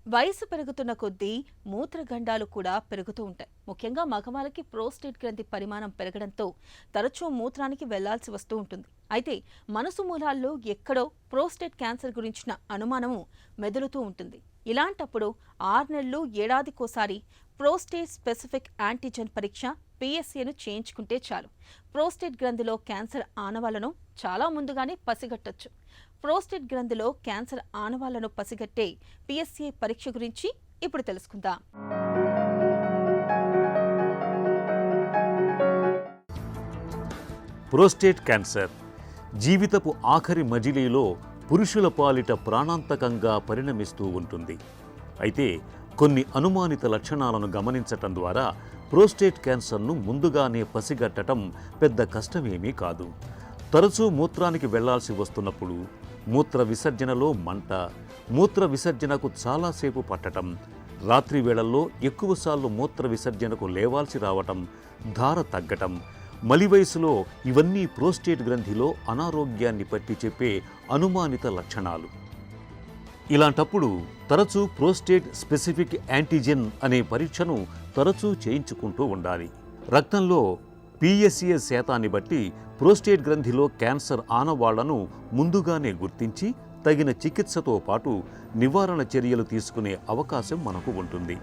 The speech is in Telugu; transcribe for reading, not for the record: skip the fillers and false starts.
వయసు పెరుగుతున్న కొద్దీ మూత్రగండాలు కూడా పెరుగుతూ ఉంటాయి. ముఖ్యంగా మగవాళ్ళకి ప్రోస్టేట్ గ్రంథి పరిమాణం పెరగడంతో తరచూ మూత్రానికి వెళ్లాల్సి వస్తూ ఉంటుంది. అయితే మనసు మూలాల్లో ఎక్కడో ప్రోస్టేట్ క్యాన్సర్ గురించిన అనుమానము మెదులుతూ ఉంటుంది. ఇలాంటప్పుడు 6 నెలలు ఏడాదికోసారి ప్రోస్టేట్ స్పెసిఫిక్ యాంటీజెన్ పరీక్ష పిఎస్ఏను చేయించుకుంటే చాలు ప్రోస్టేట్ గ్రంథిలో క్యాన్సర్ ఆనవాళ్లను చాలా ముందుగానే పసిగట్టొచ్చు. ప్రోస్టేట్ గ్రంథిలో క్యాన్సర్ ఆనవాళ్లను పసిగట్టే పిఎస్ఏ పరీక్ష గురించి ఇప్పుడు తెలుసుకుందాం. ప్రోస్టేట్ క్యాన్సర్ జీవితపు ఆఖరి మజిలీలో పురుషుల పాలిట ప్రాణాంతకంగా పరిణమిస్తూ ఉంటుంది. అయితే కొన్ని అనుమానిత లక్షణాలను గమనించటం ద్వారా ప్రోస్టేట్ క్యాన్సర్ను ముందుగానే పసిగట్టడం పెద్ద కష్టమేమీ కాదు. తరచూ మూత్రానికి వెళ్లాల్సి వస్తున్నప్పుడు, మూత్ర విసర్జనలో మంట, మూత్ర విసర్జనకు చాలాసేపు పట్టడం, రాత్రి వేళల్లో ఎక్కువసార్లు మూత్ర విసర్జనకు లేవాల్సి రావటం, ధార తగ్గటం, మలి వయసులో ఇవన్నీ ప్రోస్టేట్ గ్రంథిలో అనారోగ్యాన్ని పట్టి చెప్పే అనుమానిత లక్షణాలు. ఇలాంటప్పుడు తరచూ ప్రోస్టేట్ స్పెసిఫిక్ యాంటీజెన్ అనే పరీక్షను తరచూ చేయించుకుంటూ ఉండాలి. రక్తంలో పిఎస్ఏ శాతాన్ని బట్టి ప్రోస్టేట్ గ్రంథిలో క్యాన్సర్ ఆనవాళ్లను ముందుగానే గుర్తించి తగిన చికిత్సతో పాటు నివారణ చర్యలు తీసుకునే అవకాశం మనకు ఉంటుంది.